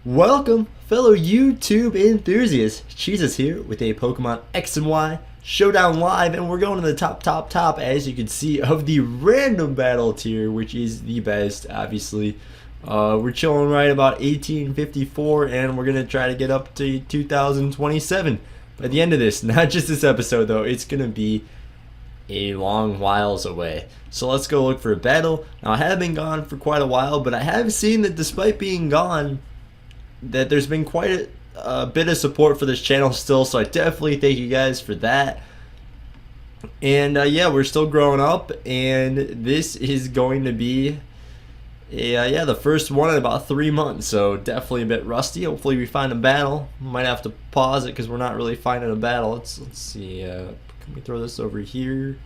Welcome, fellow YouTube enthusiasts. Jesus here with a Pokemon X and Y Showdown Live, and we're going to the top, as you can see, of the random battle tier, which is the best, obviously. We're chilling right about 1854, and we're going to try to get up to 2027 by the end of this. Not just this episode, though. It's going to be a long whiles away. So let's go look for a battle. Now, I have been gone for quite a while, but I have seen that despite being gone, that there's been quite a bit of support for this channel still, so I definitely thank you guys for that. And yeah, we're still growing up, and this is going to be the first one in about 3 months, so definitely a bit rusty. Hopefully we find a battle. Might have to pause it because we're not really finding a battle. Let's see, can we throw this over here?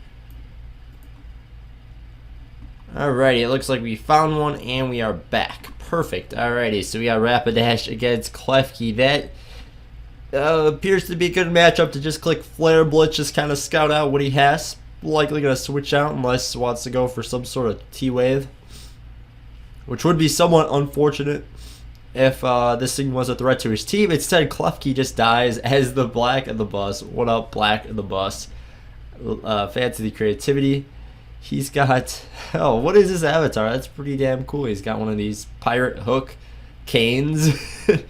Alrighty, it looks like we found one and we are back. Perfect. Alrighty, so we got Rapidash against Klefki. That appears to be a good matchup to just click Flare Blitz, just kind of scout out what he has. Likely going to switch out unless he wants to go for some sort of T-Wave, which would be somewhat unfortunate if this thing was a threat to his team. Instead, Klefki just dies as the Black of the Bus. What up, Black of the Bus? Fancy the creativity. He's got, oh, what is his avatar? That's pretty damn cool. He's got one of these pirate hook canes that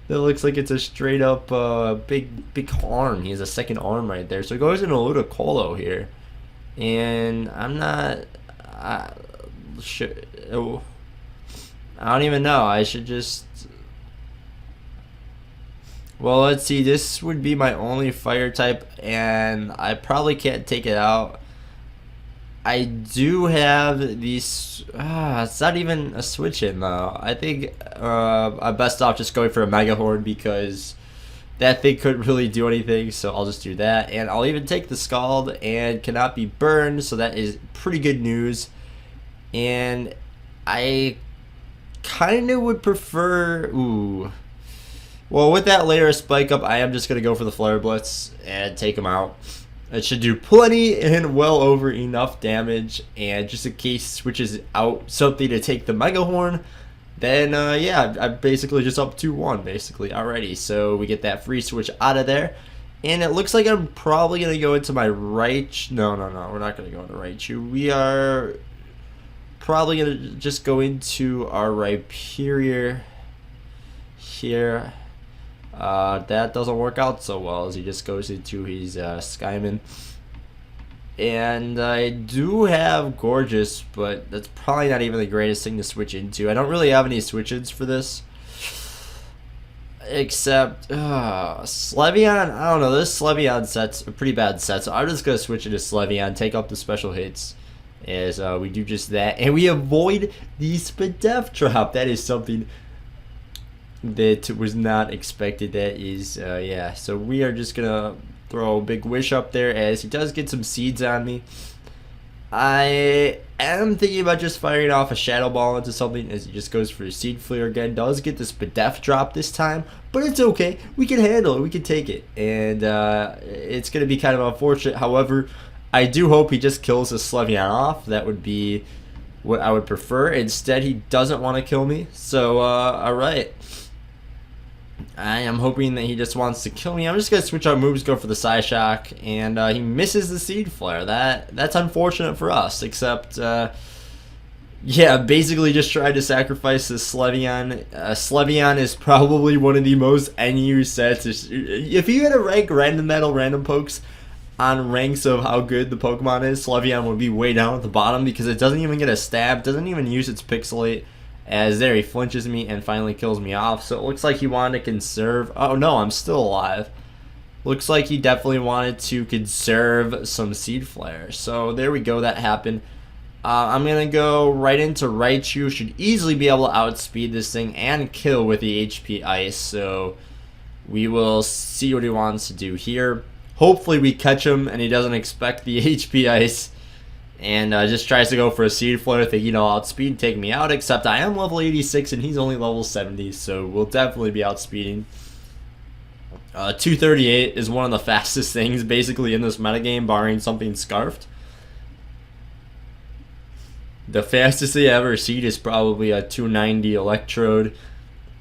looks like it's a straight up big arm. He has a second arm right there. So he goes into Ludicolo here, and I'm not sure. Oh, I don't even know. I should just. Well, let's see. This would be my only fire type, and I probably can't take it out. I do have these. It's not even a switch in though. I think I'm best off just going for a Mega Horn because that thing couldn't really do anything. So I'll just do that, and I'll even take the Scald and cannot be burned. So that is pretty good news. And I kind of would prefer. Ooh. Well, with that layer spike up, I am just gonna go for the Flare Blitz and take him out. It should do plenty and well over enough damage, and just in case switches out something to take the Mega Horn, then yeah, I'm basically just up 2-1 basically already. So we get that free switch out of there, and it looks like I'm probably gonna go into my right. No, we're not gonna go into Raichu. We are probably gonna just go into our Rhyperior here. That doesn't work out so well as he just goes into his Skyman. And I do have Gorgeous, but that's probably not even the greatest thing to switch into. I don't really have any switch-ins for this. Except, Slevion, I don't know, this Slevion set's a pretty bad set, so I'm just going to switch into Slevion, take up the special hits, as we do just that. And we avoid the Spadef drop. That is something that was not expected. That is yeah, so we are just gonna throw a big wish up there as he does get some seeds on me. I am thinking about just firing off a Shadow Ball into something as he just goes for a Seed Flare again. Does get this Spadef drop this time, but it's okay, we can handle it, we can take it. And it's gonna be kind of unfortunate. However, I do hope he just kills the Slevion off. That would be what I would prefer. Instead, he doesn't want to kill me, so alright, I am hoping that he just wants to kill me. I'm just going to switch out moves, go for the Psyshock, and he misses the Seed Flare. That's unfortunate for us, except, yeah, basically just tried to sacrifice the Slevion. Slevion is probably one of the most NU sets. If you had to rank random metal, random pokes on ranks of how good the Pokemon is, Slevion would be way down at the bottom because it doesn't even get a stab, doesn't even use its Pixelate. As there he flinches me and finally kills me off. So it looks like he wanted to conserve. Oh no, I'm still alive. Looks like he definitely wanted to conserve some Seed Flare. So there we go, that happened. I'm going to go right into Raichu. Should easily be able to outspeed this thing and kill with the HP Ice. So we will see what he wants to do here. Hopefully we catch him and he doesn't expect the HP Ice. And just tries to go for a Seed Flare, thinking I'll outspeed, take me out, except I am level 86 and he's only level 70, so we'll definitely be outspeeding. 238 is one of the fastest things basically in this metagame, barring something Scarfed. The fastest they ever seen is probably a 290 Electrode.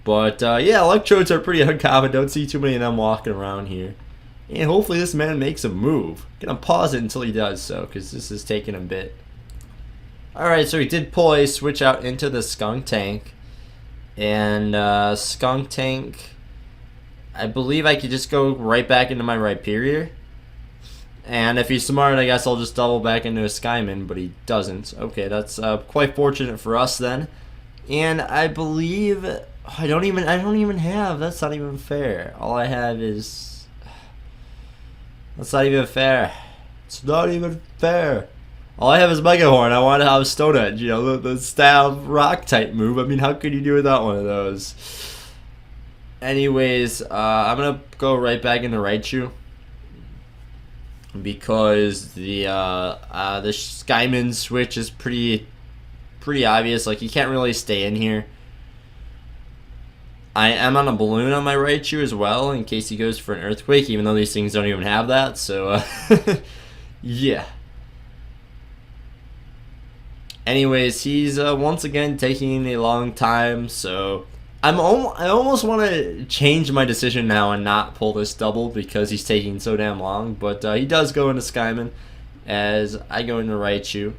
But yeah, Electrodes are pretty uncommon. Don't see too many of them walking around here. And hopefully this man makes a move. Gonna pause it until he does so, because this is taking a bit. Alright, so he did pull a switch out into the Skunk Tank. And Skunk Tank, I believe I could just go right back into my Rhyperior. And if he's smart, I guess I'll just double back into a Skyman, but he doesn't. Okay, that's quite fortunate for us then. And I believe I don't even have. That's not even fair. All I have is that's not even fair. It's not even fair. All I have is Mega Horn. I want to have Stone Edge, you know, the stab rock type move. I mean, how could you do without one of those? Anyways, I'm gonna go right back into Raichu because the Skyman switch is pretty obvious. Like, you can't really stay in here. I am on a balloon on my Raichu as well in case he goes for an earthquake, even though these things don't even have that. So yeah. Anyways, he's once again taking a long time, so I almost want to change my decision now and not pull this double because he's taking so damn long. But he does go into Skyman as I go into Raichu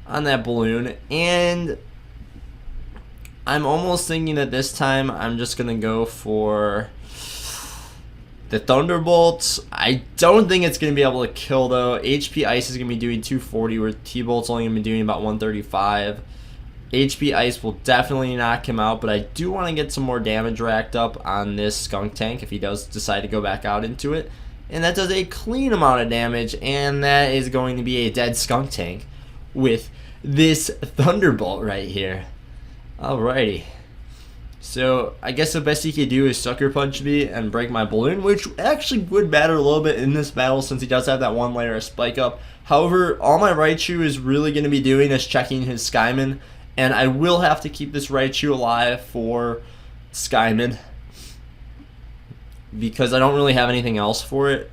on that balloon, and I'm almost thinking that this time I'm just gonna go for the Thunderbolt. I don't think it's going to be able to kill though. HP Ice is going to be doing 240 where T-Bolt's only going to be doing about 135. HP Ice will definitely knock him out, but I do want to get some more damage racked up on this Skunk Tank if he does decide to go back out into it. And that does a clean amount of damage, and that is going to be a dead Skunk Tank with this Thunderbolt right here. Alrighty. So I guess the best he could do is Sucker Punch me and break my balloon, which actually would matter a little bit in this battle since he does have that one layer of Spike Up. However, all my Raichu is really going to be doing is checking his Skyman, and I will have to keep this Raichu alive for Skyman because I don't really have anything else for it.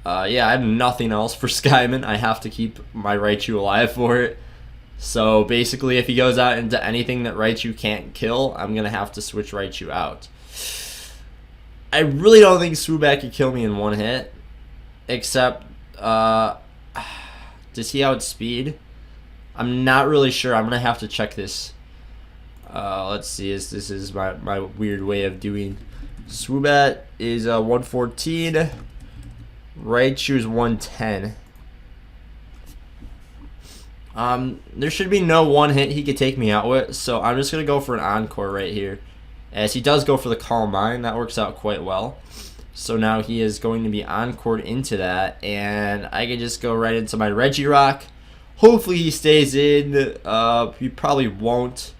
Yeah, I have nothing else for Skyman. I have to keep my Raichu alive for it. So basically, if he goes out into anything that Raichu can't kill, I'm going to have to switch Raichu out. I really don't think Swoobat could kill me in one hit. Except, does he outspeed? I'm not really sure. I'm going to have to check this. Let's see. This is my weird way of doing. Swoobat is 114. Raichu is 110. There should be no one hit he could take me out with, so I'm just going to go for an Encore right here. As he does go for the Calm Mind, that works out quite well. So now he is going to be Encored into that, and I can just go right into my Regirock. Hopefully he stays in. He probably won't.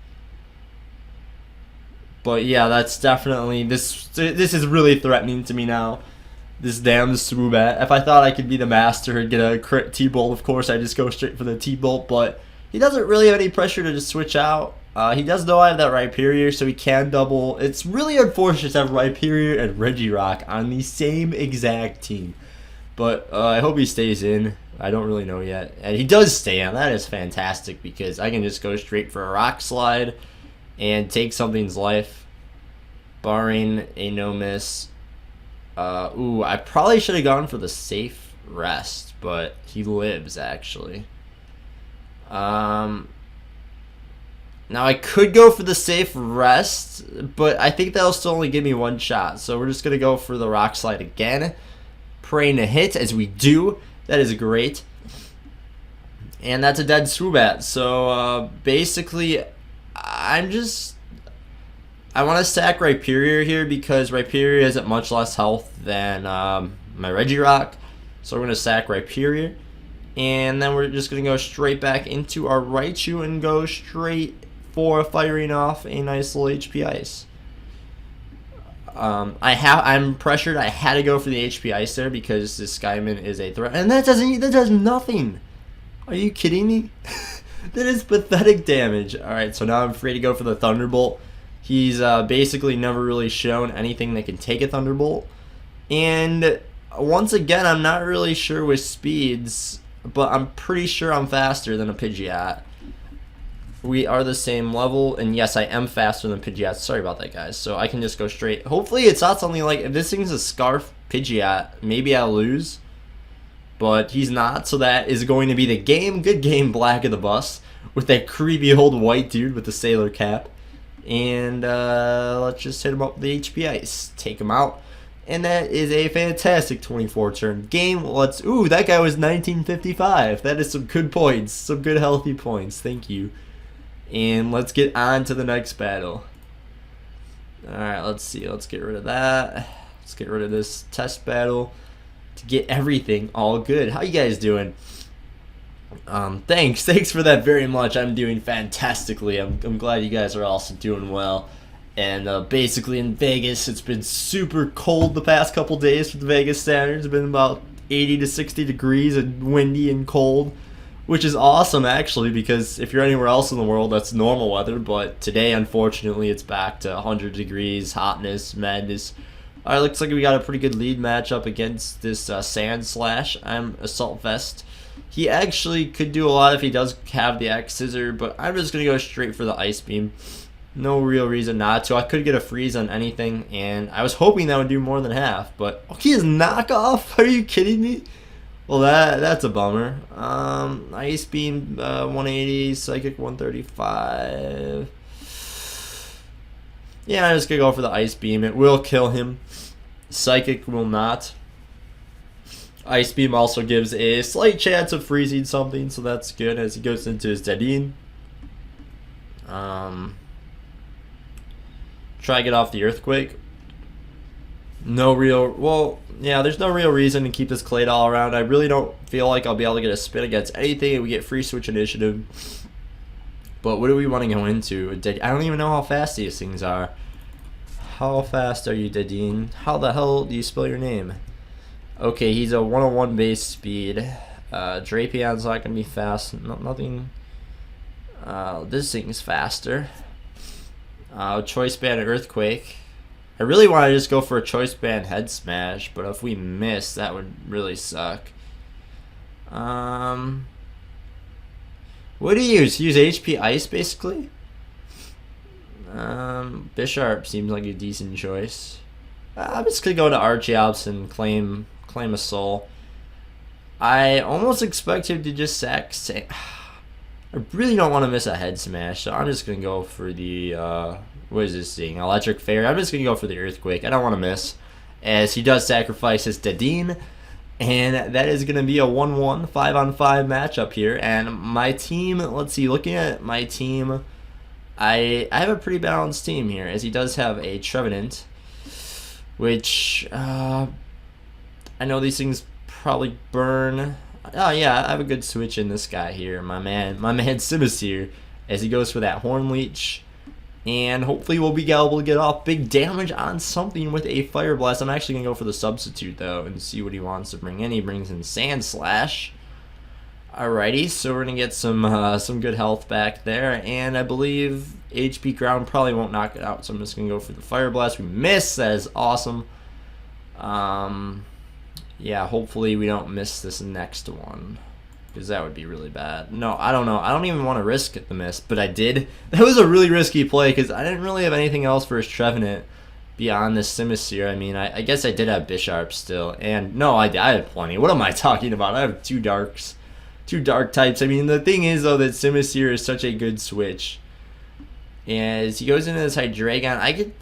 But yeah, that's definitely, this is really threatening to me now. This damn Swoobat. If I thought I could be the master and get a crit T-Bolt, of course, I just go straight for the T-Bolt, but he doesn't really have any pressure to just switch out. He does know I have that Rhyperior, so he can double. It's really unfortunate to have Rhyperior and Regirock on the same exact team. But I hope he stays in. I don't really know yet. And he does stay on. That is fantastic because I can just go straight for a Rock Slide and take something's life, barring a no-miss. Ooh, I probably should have gone for the safe rest, but he lives, actually. Now I could go for the safe rest, but I think that'll still only give me one shot. So we're just going to go for the Rock Slide again. Praying to hit, as we do. That is great. And that's a dead Swoobat. So, basically, I want to stack Rhyperior here because Rhyperior has much less health than my Regirock. So we're going to stack Rhyperior. And then we're just going to go straight back into our Raichu and go straight for firing off a nice little HP Ice. I'm pressured. I had to go for the HP Ice there because this Skyman is a threat. And that does nothing. Are you kidding me? That is pathetic damage. Alright, so now I'm free to go for the Thunderbolt. He's basically never really shown anything that can take a Thunderbolt. And once again, I'm not really sure with speeds, but I'm pretty sure I'm faster than a Pidgeot. We are the same level, and yes, I am faster than Pidgeot. Sorry about that, guys. So I can just go straight. Hopefully, it's not something like, if this thing's a Scarf Pidgeot, maybe I'll lose. But he's not, so that is going to be the game. Good game, Black of the Bus, with that creepy old white dude with the sailor cap. And let's just hit him up with the HP Ice. Take him out. And that is a fantastic 24 turn game. Ooh, that guy was 1955. That is some good points. Some good healthy points. Thank you. And let's get on to the next battle. Alright, let's see. Let's get rid of that. Let's get rid of this test battle to get everything all good. How you guys doing? Thanks for that very much. I'm doing fantastically. I'm glad you guys are also doing well. And basically in Vegas, it's been super cold the past couple days for the Vegas standards. It's been about 80 to 60 degrees and windy and cold, which is awesome actually, because if you're anywhere else in the world, that's normal weather. But today, unfortunately, it's back to 100 degrees, hotness, madness. All right, looks like we got a pretty good lead matchup against this Sand Slash. I'm Assault Vest. He actually could do a lot if he does have the X Scissor, but I'm just going to go straight for the Ice Beam. No real reason not to. I could get a freeze on anything, and I was hoping that would do more than half, but he is knockoff? Are you kidding me? Well, that's a bummer. Ice Beam 180, Psychic 135. Yeah, I'm just going to go for the Ice Beam. It will kill him. Psychic will not. Ice Beam also gives a slight chance of freezing something, so that's good as he goes into his Dedenne. Try to get off the Earthquake. No real, well, yeah, there's no real reason to keep this Claydol around. I really don't feel like I'll be able to get a spin against anything, and we get free switch initiative. But what do we want to go into? I don't even know how fast these things are. How fast are you, Dedenne? How the hell do you spell your name? Okay, he's a 101 base speed. Drapion's not going to be fast. Nothing. This thing's faster. Choice Band Earthquake. I really want to just go for a Choice Band Head Smash, but if we miss, that would really suck. What do you use? Use HP Ice, basically? Bisharp seems like a decent choice. I'm just going to go to Archeops and claim a soul. I almost expect him to just sack. I really don't want to miss a Head Smash, so I'm just going to go for the, what is this thing? Electric Fairy. I'm just going to go for the Earthquake. I don't want to miss, as he does sacrifice his Dedenne, and that is going to be a 1-1, 5-on-5 matchup here. And my team, let's see, looking at my team, I have a pretty balanced team here, as he does have a Trevenant, which, I know these things probably burn. Oh yeah, I have a good switch in this guy here, my man Simus here, as he goes for that Horn Leech, and hopefully we'll be able to get off big damage on something with a Fire Blast. I'm actually gonna go for the substitute though and see what he wants to bring in. He brings in Sand Slash. Alrighty, so we're gonna get some good health back there, and I believe HP Ground probably won't knock it out, so I'm just gonna go for the Fire Blast. We miss. That is awesome. Yeah, hopefully we don't miss this next one, because that would be really bad. No, I don't know. I don't even want to risk the miss, but I did. That was a really risky play, because I didn't really have anything else for his Trevenant beyond this Simisear. I mean, I guess I did have Bisharp still, and no, I had plenty. What am I talking about? I have two dark types. I mean, the thing is, though, that Simisear is such a good switch. And as he goes into this Hydreigon,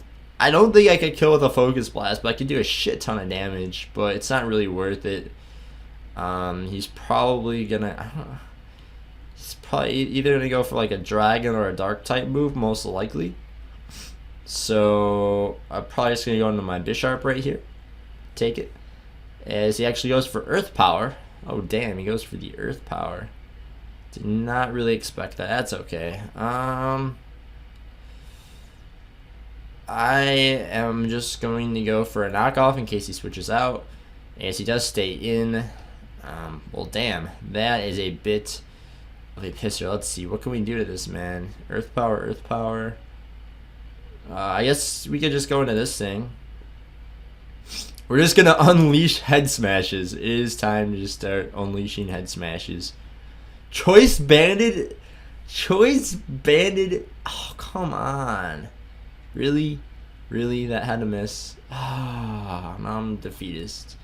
I don't think I could kill with a Focus Blast, but I could do a shit ton of damage, but it's not really worth it. He's probably gonna, I don't know, he's probably either gonna go for like a Dragon or a Dark type move, most likely. So I'm probably just gonna go into my Bisharp right here, take it, as he actually goes for Earth Power. Oh damn, he goes for the Earth Power. Did not really expect that. That's okay. I am just going to go for a knockoff in case he switches out, as he does stay in. Well, damn, that is a bit of a pisser. Let's see, what can we do to this man? Earth Power, Earth Power. I guess we could just go into this thing. We're just going to unleash Head Smashes. It is time to just start unleashing Head Smashes. Choice Banded Choice banded. Oh, come on. Really? Really? That had to miss. Ah, now I'm defeatist.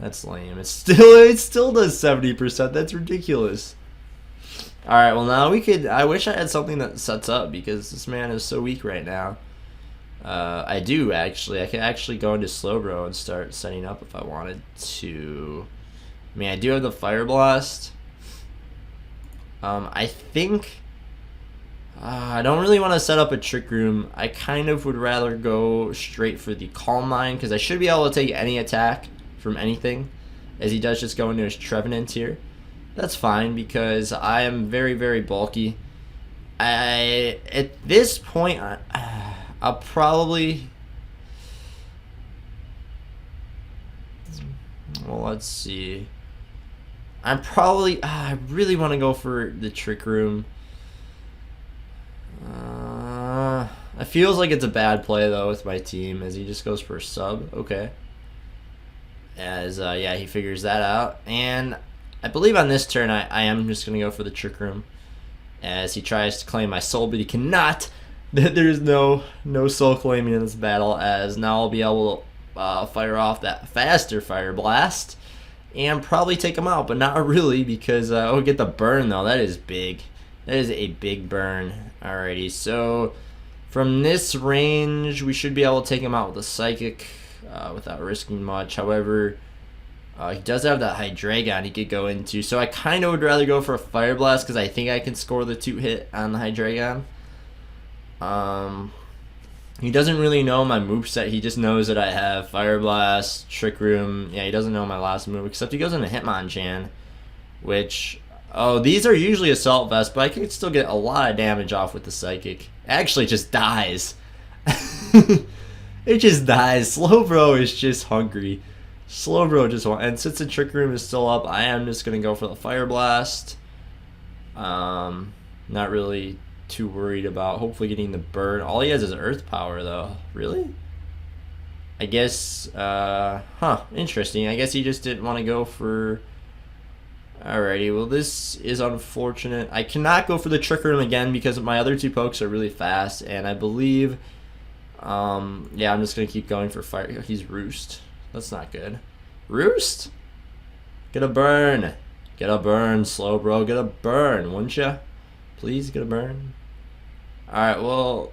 That's lame. It still does 70%. That's ridiculous. Alright, well now we could. I wish I had something that sets up because this man is so weak right now. I do actually. I could actually go into Slowbro and start setting up if I wanted to. I mean, I do have the Fire Blast. I think I don't really want to set up a Trick Room. I kind of would rather go straight for the Calm Mind because I should be able to take any attack from anything, as he does just go into his Trevenant here. That's fine because I am very, very bulky. At this point, I'll probably. Well, let's see. I'm probably. I really want to go for the Trick Room. It feels like it's a bad play though with my team as he just goes for a sub. Okay. As yeah, he figures that out, and I believe on this turn I am just gonna go for the Trick Room as he tries to claim my soul, but he cannot. There's no soul claiming in this battle, as now I'll be able to fire off that faster Fire Blast and probably take him out, but not really because oh, get the burn though. That is big. That is a big burn. Alrighty, so from this range we should be able to take him out with a Psychic without risking much. However, he does have that Hydreigon he could go into, so I kind of would rather go for a Fire Blast because I think I can score the 2-hit on the Hydreigon. He doesn't really know my moveset. He just knows that I have Fire Blast, Trick Room. Yeah, he doesn't know my last move, except he goes into Hitmonchan, which, oh, these are usually Assault Vest, but I can still get a lot of damage off with the Psychic. Actually, it just dies. It just dies. Slowbro is just hungry. Slowbro just wants, and since the Trick Room is still up, I am just gonna go for the Fire Blast. Not really too worried about hopefully getting the burn. All he has is Earth Power though. Really? I guess interesting. I guess he just didn't want to go for. Alrighty, well this is unfortunate. I cannot go for the Trick Room again because my other two pokes are really fast, and I believe yeah, I'm just gonna keep going for fire. He's Roost. That's not good. Roost? Get a burn. Get a burn, Slowbro. Get a burn, wouldn't ya? Please get a burn. Alright, well,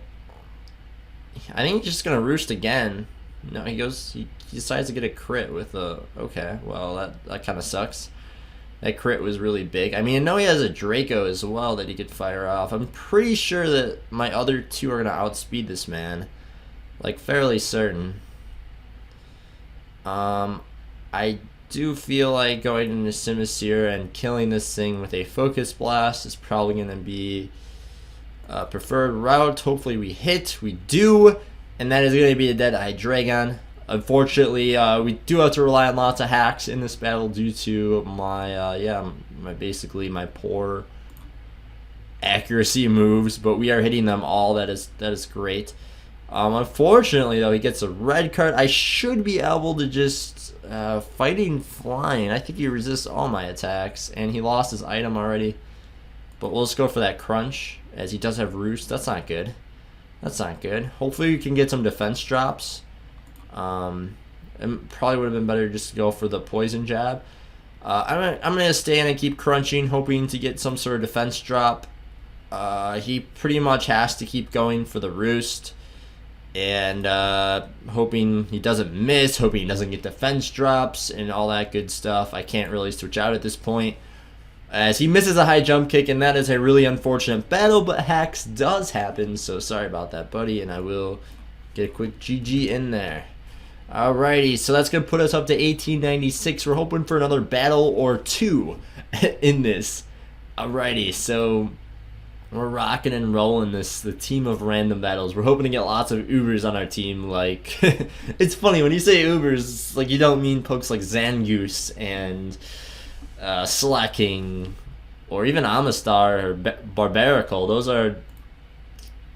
I think he's just gonna Roost again. No, he decides to get a crit with a. Okay, well that kind of sucks. That crit was really big. I mean, I know he has a Draco as well that he could fire off. I'm pretty sure that my other two are gonna outspeed this man, like fairly certain. I do feel like going into Simisear and killing this thing with a Focus Blast is probably going to be a preferred route. Hopefully we hit. We do. And that is going to be a dead Hydreigon. Unfortunately, we do have to rely on lots of hacks in this battle due to my, basically my poor accuracy moves. But we are hitting them all. That is great. Unfortunately, though, he gets a red card. I should be able to just fighting flying. I think he resists all my attacks, and he lost his item already. But we'll just go for that crunch, as he does have Roost. That's not good. That's not good. Hopefully we can get some defense drops. It probably would have been better just to go for the poison jab. I'm gonna stay in and keep crunching, hoping to get some sort of defense drop. He pretty much has to keep going for the Roost. And hoping he doesn't miss, hoping he doesn't get defense drops and all that good stuff. I can't really switch out at this point, as he misses a high jump kick, and that is a really unfortunate battle, but hacks does happen, so sorry about that, buddy, and I will get a quick GG in there. Alrighty, so that's going to put us up to 1896. We're hoping for another battle or two in this. Alrighty, so we're rocking and rolling the team of random battles. We're hoping to get lots of Ubers on our team. Like, it's funny when you say Ubers, like you don't mean pokes like Zangoose and Slacking or even Amistar or Barbaracle. Those are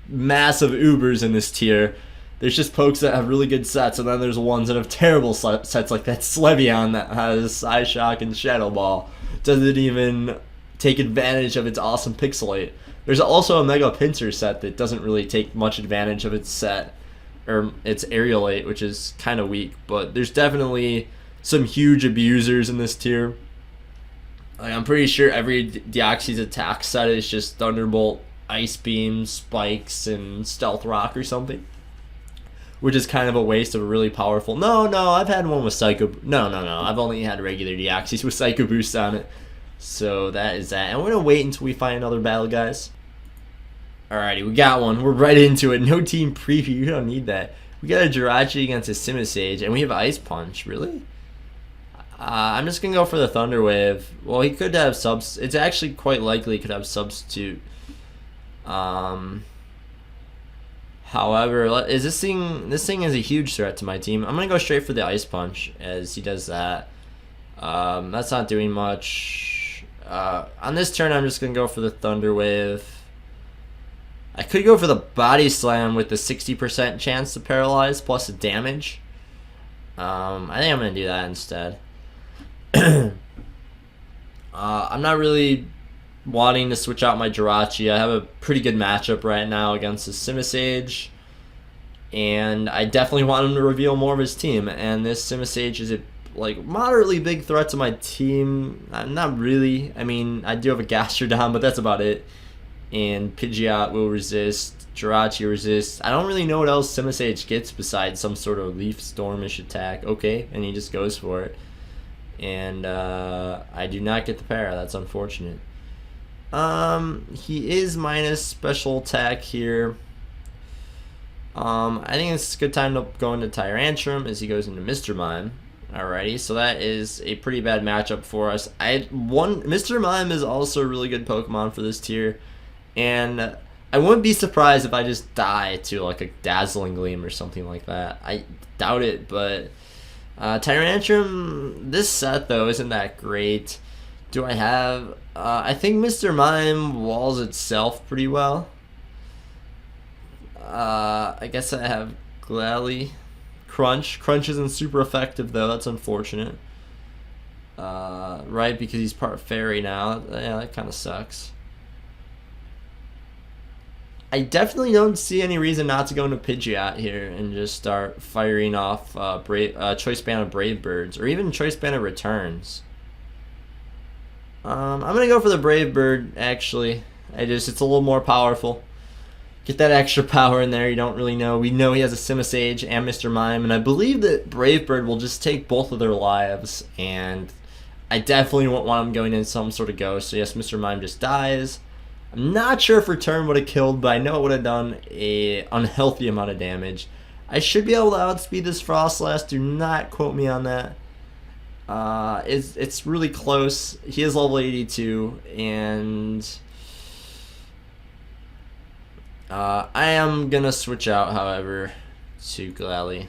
massive Ubers in this tier. There's just pokes that have really good sets, and then there's ones that have terrible sets, like that Slevion that has Psyshock and Shadow Ball. Doesn't even take advantage of its awesome Pixelate. There's also a Mega Pincer set that doesn't really take much advantage of its set, or its Aerialate, which is kind of weak. But there's definitely some huge abusers in this tier. Like, I'm pretty sure every Deoxys attack set is just Thunderbolt, Ice Beam, Spikes, and Stealth Rock or something. Which is kind of a waste of a really powerful... No, I've had one with Psycho... No. I've only had regular Deoxys with Psycho Boost on it. So that is that. And we're going to wait until we find another battle, guys. Alrighty, we got one. We're right into it. No team preview. You don't need that. We got a Jirachi against a Simisage, and we have Ice Punch. Really? I'm just going to go for the Thunder Wave. Well, he could have subs. It's actually quite likely he could have Substitute. However, is this thing is a huge threat to my team. I'm going to go straight for the Ice Punch as he does that. That's not doing much. On this turn, I'm just going to go for the Thunder Wave. I could go for the Body Slam with the 60% chance to paralyze plus the damage. I think I'm going to do that instead. I'm not really wanting to switch out my Jirachi. I have a pretty good matchup right now against the Simisage, and I definitely want him to reveal more of his team. And this Simisage is a moderately big threat to my team. Not really. I mean, I do have a Gastrodon, but that's about it. And Pidgeot will resist. Jirachi resists. I don't really know what else Simisage gets besides some sort of Leaf Stormish attack. Okay, and he just goes for it. And I do not get the para. That's unfortunate. He is minus special attack here. I think it's a good time to go into Tyrantrum as he goes into Mr. Mime. Alrighty, so that is a pretty bad matchup for us. Mr. Mime is also a really good Pokemon for this tier, and I wouldn't be surprised if I just die to like a Dazzling Gleam or something like that. I doubt it, but Tyrantrum, this set though isn't that great. Do I have... I think Mr. Mime walls itself pretty well. I guess I have Glalie. Crunch isn't super effective though, that's unfortunate. Right, because he's part Fairy now. Yeah, that kind of sucks. I definitely don't see any reason not to go into Pidgeot here and just start firing off Choice Band of Brave Birds, or even Choice Band of Returns. I'm gonna go for the Brave Bird, actually. It's a little more powerful. Get that extra power in there. You don't really know. We know he has a Simisage and Mr. Mime, and I believe that Brave Bird will just take both of their lives, and I definitely won't want him going in some sort of ghost. So yes, Mr. Mime just dies. I'm not sure if Return would have killed, but I know it would have done a unhealthy amount of damage. I should be able to outspeed this Frostlass. Do not quote me on that. It's really close. He is level 82, and I am gonna switch out, however, to Glalie,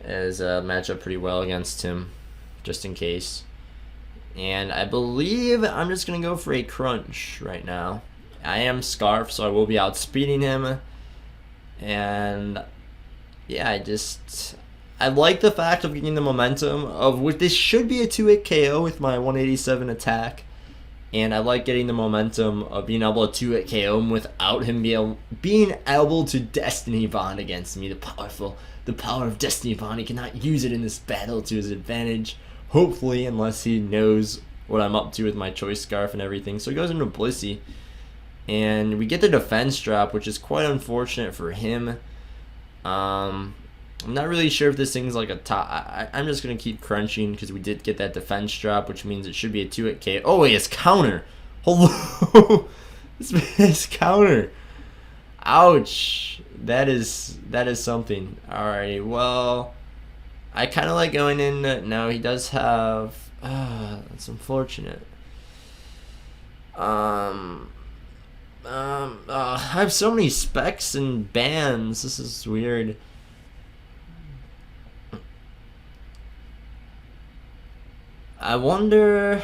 as match up pretty well against him, just in case. And I believe I'm just gonna go for a Crunch right now. I am Scarf, so I will be outspeeding him, and yeah, I like the fact of getting the momentum of what this should be a 2-hit KO with my 187 attack, and I like getting the momentum of being able to 2-hit KO him without him being able to Destiny Bond against me. The power of Destiny Bond. He cannot use it in this battle to his advantage, hopefully, unless he knows what I'm up to with my Choice Scarf and everything. So he goes into Blissey, and we get the defense drop, which is quite unfortunate for him. I'm not really sure if this thing's like a top. I'm just going to keep crunching because we did get that defense drop, which means it should be a 2-hit KO. Oh, wait, it's counter. Hello. It's counter. Ouch. That is something. Alrighty, well, I kind of like going in. No, he does have... that's unfortunate. I have so many specs and bans. This is weird. I wonder...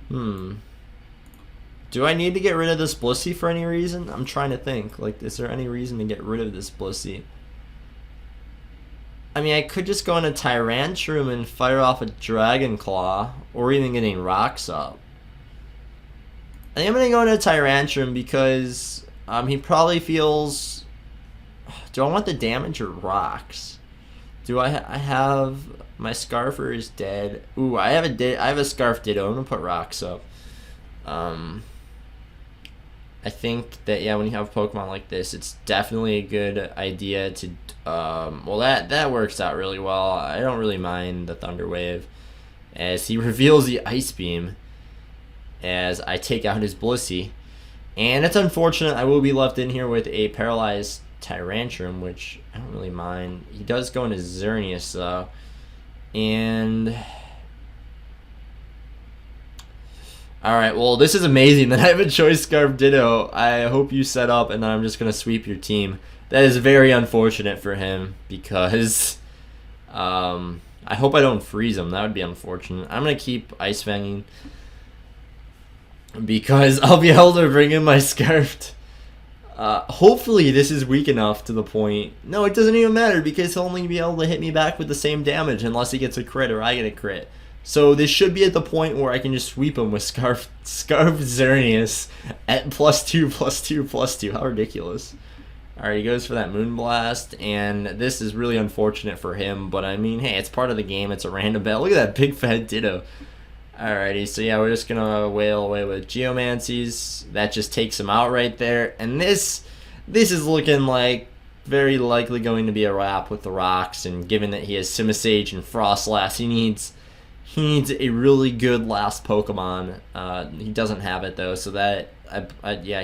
Do I need to get rid of this Blissey for any reason? I'm trying to think. Like, is there any reason to get rid of this Blissey? I mean, I could just go into Tyrantrum and fire off a Dragon Claw, or even getting Rocks up. think I'm gonna go into Tyrantrum because he probably feels. Do I want the damage or rocks? Do I have my Scarfer is dead? Ooh, I have a Scarf Ditto. I'm gonna put rocks up. I think that when you have Pokemon like this, it's definitely a good idea to well, that works out really well. I don't really mind the Thunder Wave as he reveals the Ice Beam as I take out his Blissey. And it's unfortunate I will be left in here with a paralyzed Tyrantrum, which I don't really mind. He does go into Xerneas though. And alright, well, this is amazing that I have a Choice Scarf Ditto. I hope you set up and then I'm just going to sweep your team. That is very unfortunate for him because I hope I don't freeze him. That would be unfortunate. I'm going to keep Ice Fanging because I'll be able to bring in my Scarfed. Hopefully this is weak enough to the point. No, it doesn't even matter because he'll only be able to hit me back with the same damage unless he gets a crit or I get a crit. So this should be at the point where I can just sweep him with Scarf Xerneas at +2/+2/+2. How ridiculous. Alright, he goes for that Moonblast, and this is really unfortunate for him, but I mean, hey, it's part of the game. It's a random battle. Look at that big fat Ditto. Alrighty, so yeah, we're just going to wail away with Geomancies. That just takes him out right there, and this is looking like very likely going to be a wrap with the rocks, and given that he has Simisage and Frostlass, he needs a really good last Pokemon. He doesn't have it though, so that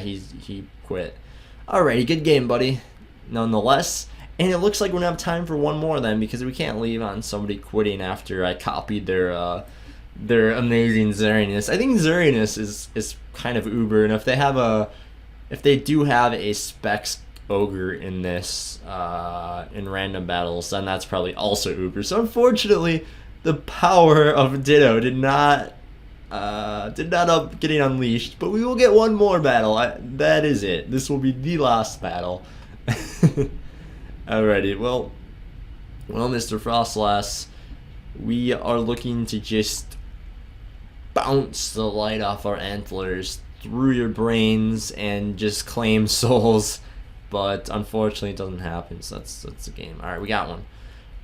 he quit. Alrighty, good game, buddy. Nonetheless, and it looks like we're gonna have time for one more then because we can't leave on somebody quitting after I copied their amazing Xerneas. I think Xerneas is kind of uber, and if they do have a Specs Ogre in this in random battles, then that's probably also uber. So unfortunately, the power of Ditto did not up getting unleashed, but we will get one more battle. That is it. This will be the last battle. Alrighty, well, Mr. Frostlass, we are looking to just bounce the light off our antlers through your brains and just claim souls, but unfortunately it doesn't happen, so that's the game. Alright, we got one.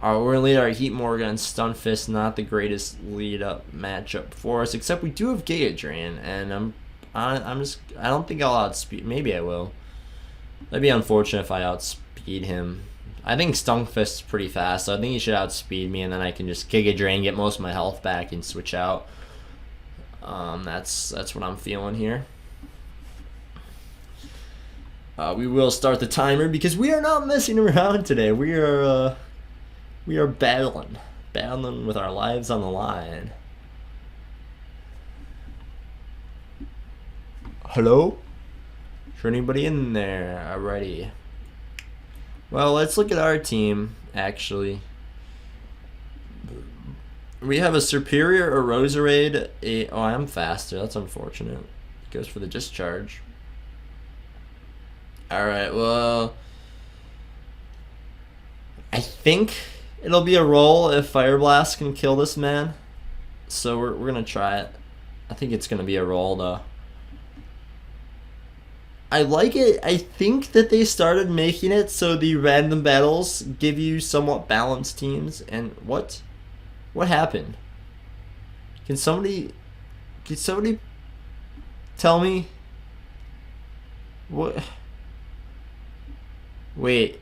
Alright, we're going to lead our Heat Morgan Stunfisk, not the greatest lead-up matchup for us, except we do have Giga Drain, and I don't think I'll outspeed, maybe I will. That'd be unfortunate if I outspeed him. I think Stunfisk's pretty fast, so I think he should outspeed me, and then I can just Giga Drain, get most of my health back, and switch out. That's what I'm feeling here. We will start the timer because we are not messing around today. We are battling with our lives on the line. Hello? Is there anybody in there already? Well, let's look at our team, actually. We have a Superior, a Roserade, oh, I'm faster. That's unfortunate. Goes for the Discharge. Alright, well, I think it'll be a roll if Fire Blast can kill this man. So we're going to try it. I think it's going to be a roll, though. I like it. I think that they started making it so the random battles give you somewhat balanced teams. And what happened? Can somebody tell me what? Wait.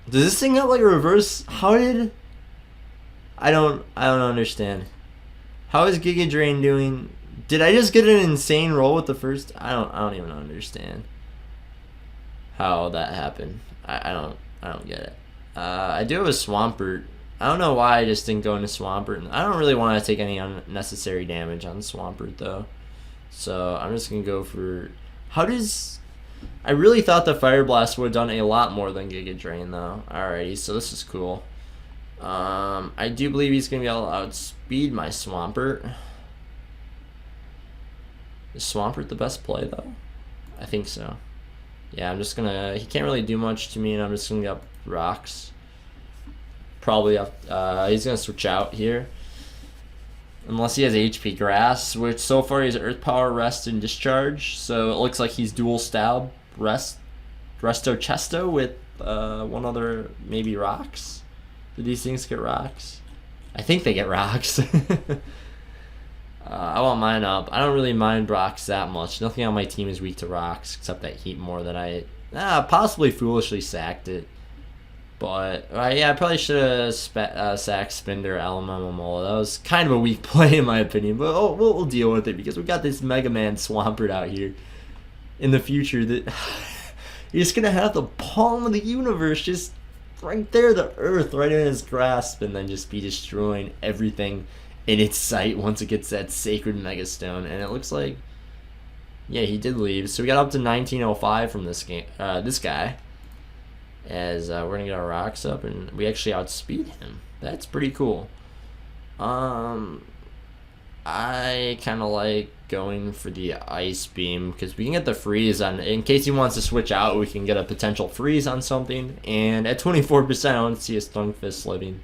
Does this thing have like a reverse? How did? I don't understand. How is Giga Drain doing? Did I just get an insane roll with the first? I don't even understand how that happened. I don't get it. I do have a Swampert. I don't know why I just didn't go into Swampert. I don't really want to take any unnecessary damage on Swampert though. So I'm just gonna go for. How does? I really thought the Fire Blast would have done a lot more than Giga Drain though. Alrighty, so this is cool. I do believe he's gonna be able to outspeed my Swampert. Is Swampert the best play though? I think so. Yeah, I'm just gonna. He can't really do much to me, and I'm just gonna get up rocks. Probably up. He's gonna switch out here. Unless he has HP Grass, which so far he's Earth Power, Rest, and Discharge. So it looks like he's dual stab, Resto Chesto with one other, maybe Rocks. Do these things get Rocks? I think they get Rocks. I want mine up. I don't really mind Rocks that much. Nothing on my team is weak to Rocks except that Heat more that I possibly foolishly sacked it. But yeah, I probably should have sacked Spinder, Alma, Momola. That was kind of a weak play in my opinion, but we'll deal with it because we got this Mega Man Swampert out here in the future that you're just gonna have the palm of the universe just right there, the Earth right in his grasp, and then just be destroying everything in its sight once it gets that sacred Mega Stone. And it looks like, yeah, he did leave. So we got up to 1905 from this game, this guy. As we're gonna get our rocks up, and we actually outspeed him. That's pretty cool. I kind of like going for the ice beam because we can get the freeze on. In case he wants to switch out, we can get a potential freeze on something. And at 24%, I don't see a Stone Fist living.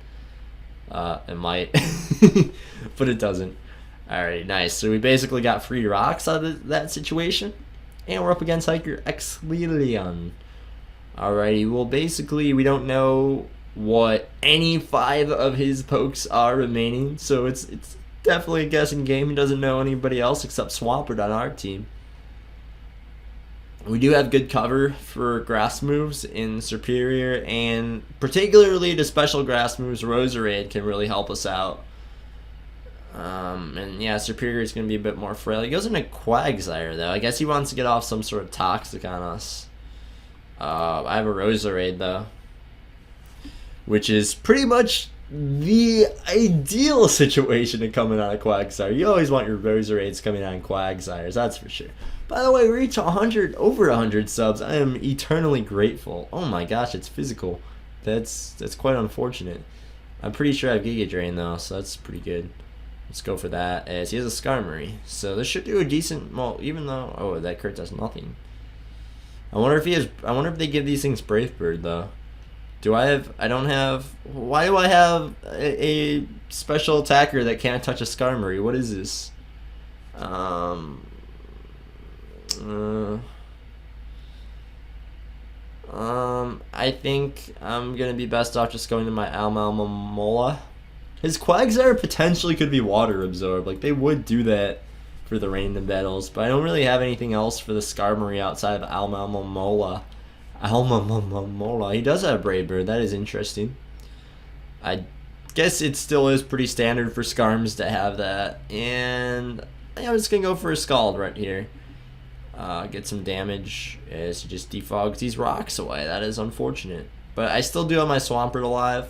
It might, but it doesn't. Alright, nice. So we basically got free rocks out of that situation, and we're up against Hiker X Leon. Alrighty, well basically we don't know what any 5 of his pokes are remaining, so it's definitely a guessing game. He doesn't know anybody else except Swampert on our team. We do have good cover for grass moves in Superior, and particularly the special grass moves, Roserade can really help us out. And yeah, Superior is going to be a bit more frail. He goes into Quagsire though. I guess he wants to get off some sort of toxic on us. I have a Roserade though, which is pretty much the ideal situation to coming out of Quagsire. You always want your Roserades coming out of Quagsires, that's for sure. By the way, we reached over 100 subs. I am eternally grateful. Oh my gosh, it's physical. That's quite unfortunate. I'm pretty sure I have Giga Drain though, so that's pretty good. Let's go for that, as he has a Skarmory. So this should do a decent, well, even though, that crit does nothing. I wonder if they give these things Brave Bird though. I don't have, why do I have a special attacker that can't touch a Skarmory? What is this? I think I'm gonna be best off just going to my Mola. His Quagsire potentially could be water absorbed. Like they would do that for the random battles, but I don't really have anything else for the Skarmory outside of Mola. Mola. He does have Brave Bird. That is interesting. I guess it still is pretty standard for Skarms to have that, and I'm just gonna go for a Scald right here. Get some damage as he just defogs these rocks away. That is unfortunate, but I still do have my Swampert alive,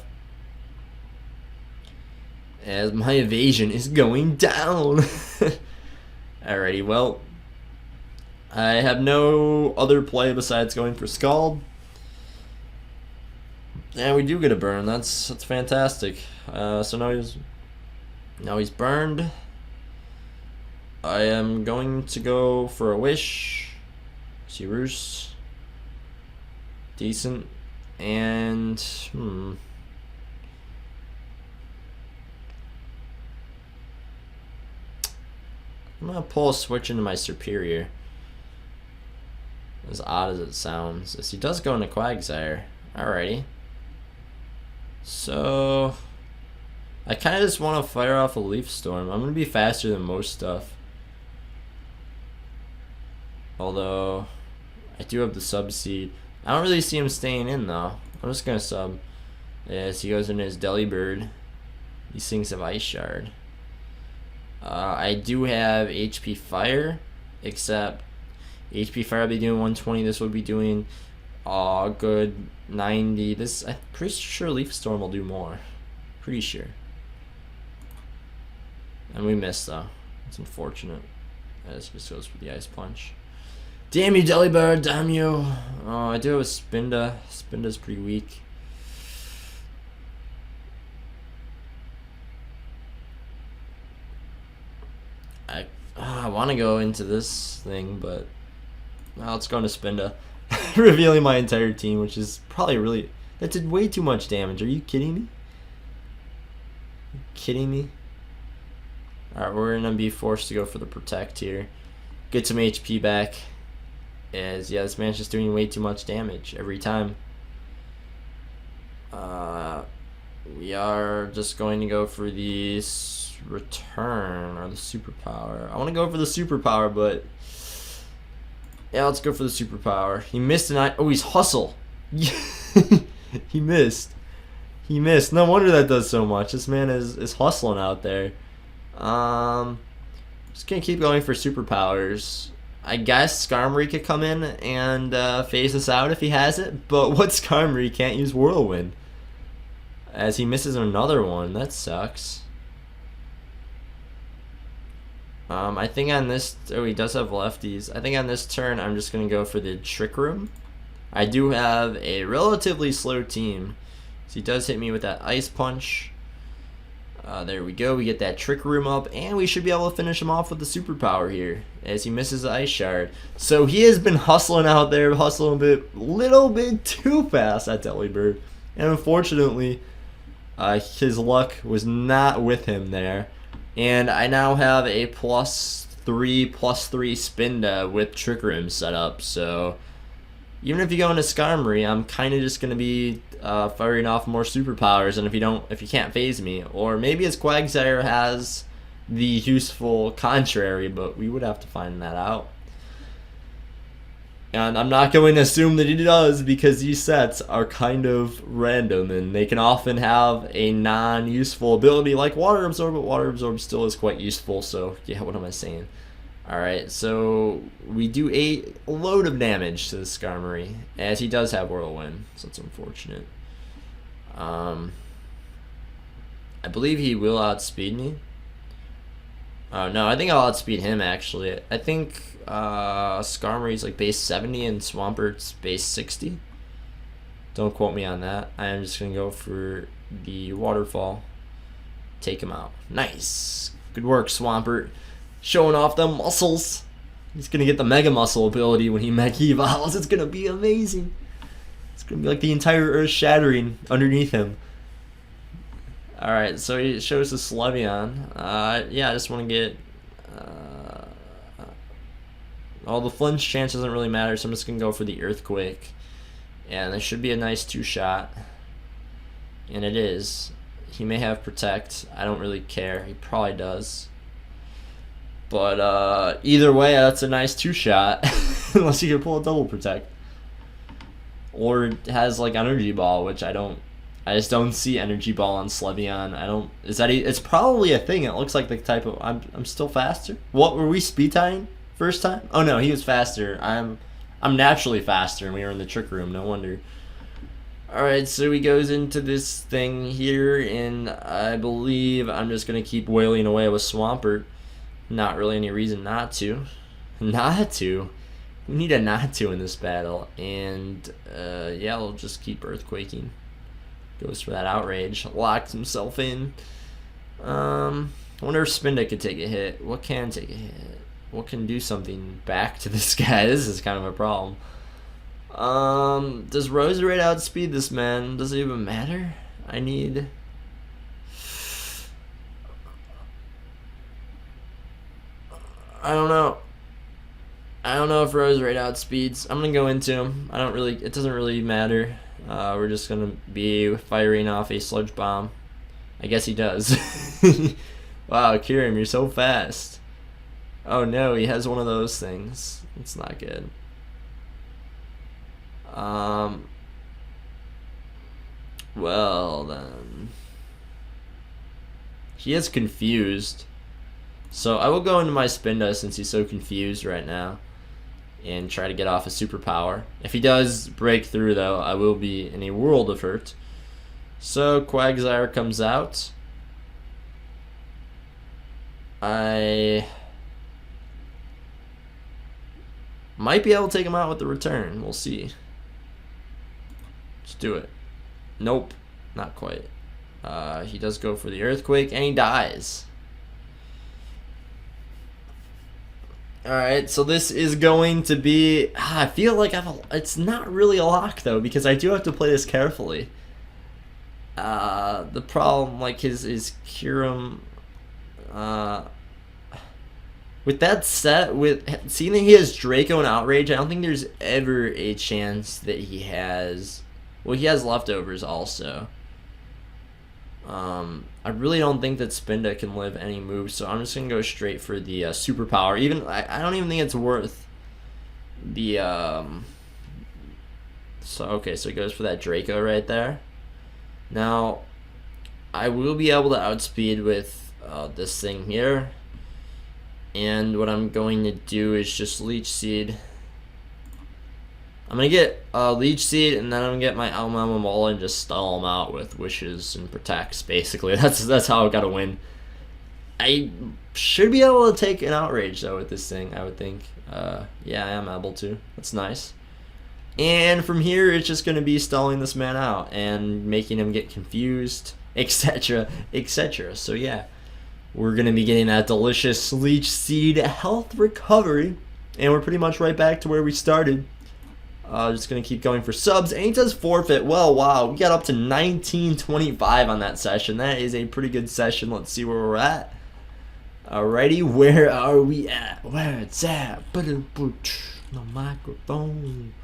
as my evasion is going down. Alrighty, well, I have no other play besides going for Scald. And we do get a burn. That's fantastic. So now he's burned. I am going to go for a Wish. Cyrus. Decent. And I'm gonna pull a switch into my Superior. As odd as it sounds, as he does go into Quagsire. Alrighty. So I kind of just want to fire off a Leaf Storm. I'm gonna be faster than most stuff. Although I do have the sub seed. I don't really see him staying in though. I'm just gonna sub. As he goes into his Delibird. These things have Ice Shard. I do have HP Fire, except HP Fire will be doing 120. This would be doing good 90. This, I'm pretty sure Leaf Storm will do more. Pretty sure. And we missed though. It's unfortunate. As just goes for the Ice Punch. Damn you, Delibird, damn you. Oh, I do have a Spinda. Spinda's pretty weak. I want to go into this thing, but now let's go into Spinda. Revealing my entire team, which is probably that did way too much damage. Are you kidding me? Alright, we're going to be forced to go for the protect here. Get some HP back. As, yeah, this man's just doing way too much damage every time. We are just going to go for the return or the superpower. I want to go for the superpower, but yeah, let's go for the superpower. He missed an oh, he's hustle. He missed. He missed. No wonder that does so much. This man is hustling out there. Just gonna keep going for superpowers. I guess Skarmory could come in and phase us out if he has it, but what Skarmory can't use Whirlwind? As he misses another one, that sucks. I think on this, oh, he does have lefties. I think on this turn, I'm just gonna go for the Trick Room. I do have a relatively slow team, so he does hit me with that Ice Punch. There we go. We get that Trick Room up, and we should be able to finish him off with the superpower here, as he misses the Ice Shard. So he has been hustling out there, hustling a little bit too fast at Delibird, and unfortunately, his luck was not with him there. And I now have a +3/+3 Spinda with Trick Room set up. So even if you go into Skarmory, I'm kind of just gonna be firing off more superpowers. And if you can't phase me, or maybe his Quagsire has the useful contrary, but we would have to find that out. And I'm not going to assume that he does, because these sets are kind of random and they can often have a non-useful ability like Water Absorb, but Water Absorb still is quite useful, so yeah, what am I saying? Alright, so we do a load of damage to the Skarmory, as he does have Whirlwind, so it's unfortunate. I believe he will outspeed me. Oh no, I think I'll outspeed him actually. I think Skarmory's like base 70 and Swampert's base 60. Don't quote me on that. I am just gonna go for the waterfall. Take him out. Nice. Good work, Swampert. Showing off them muscles. He's gonna get the Mega Muscle ability when he Mega Evolves. It's gonna be amazing. It's gonna be like the entire Earth shattering underneath him. Alright, so he shows the Slevion. Yeah, I just want to get... well, the flinch chance doesn't really matter, so I'm just going to go for the Earthquake. And this should be a nice 2-shot. And it is. He may have Protect. I don't really care. He probably does. But either way, that's a nice 2-shot. Unless he can pull a double Protect. Or it has like Energy Ball, which I just don't see Energy Ball on Slevion. It's probably a thing. It looks like the type of, I'm still faster. What, were we speed tying first time? Oh no, he was faster. I'm naturally faster, and we were in the Trick Room, no wonder. Alright, so he goes into this thing here, and I believe I'm just gonna keep wailing away with Swampert. Not really any reason not to. Not to. We need a not to in this battle, and yeah, we'll just keep Earthquaking. Goes for that Outrage. Locks himself in. I wonder if Spinda could take a hit. What can take a hit? What can do something back to this guy? This is kind of a problem. Does Roserade outspeed this man? Does it even matter? I need... I don't know. I don't know if Roserade outspeeds. I'm gonna go into him. It doesn't really matter. We're just gonna be firing off a Sludge Bomb. I guess he does. Wow, Kirim, you're so fast. Oh no, he has one of those things. It's not good. Well then. He is confused. So I will go into my Spinda since he's so confused right now, and try to get off a superpower. If he does break through, though, I will be in a world of hurt. So Quagsire comes out. I might be able to take him out with the return. We'll see. Let's do it. Nope, not quite. He does go for the Earthquake, and he dies. Alright, so this is going to be... I feel like it's not really a lock, though, because I do have to play this carefully. The problem, like, his Kirim... With that set, with seeing that he has Draco and Outrage, I don't think there's ever a chance that he has. Well, he has leftovers also. I really don't think that Spinda can live any moves, so I'm just gonna go straight for the superpower. Even I don't even think it's worth the So okay, so it goes for that Draco right there. Now I will be able to outspeed with this thing here. And what I'm going to do is just Leech Seed. I'm going to get Leech Seed, and then I'm going to get my Almamamola and just stall him out with Wishes and Protects, basically. That's how I got to win. I should be able to take an Outrage, though, with this thing, I would think. Yeah, I am able to. That's nice. And from here, it's just going to be stalling this man out and making him get confused, etc., etc. So, yeah. We're going to be getting that delicious Leech Seed health recovery. And we're pretty much right back to where we started. Just going to keep going for subs. And he does forfeit. Well, wow. We got up to 1925 on that session. That is a pretty good session. Let's see where we're at. Alrighty. Where are we at? Where it's at? The microphone.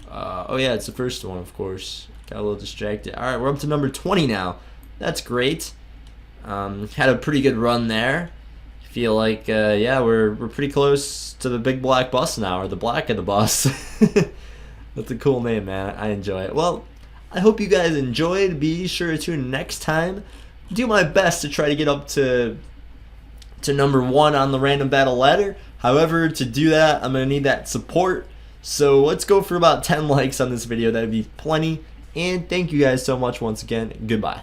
Oh, yeah. It's the first one, of course. Got a little distracted. Alright. We're up to number 20 now. That's great. Had a pretty good run there. Feel like, yeah, we're pretty close to the big black bus now, or the black of the bus. That's a cool name, man. I enjoy it. Well, I hope you guys enjoyed. Be sure to tune in next time. Do my best to try to get up to number 1 on the random battle ladder. However, to do that, I'm going to need that support. So let's go for about 10 likes on this video. That would be plenty. And thank you guys so much once again. Goodbye.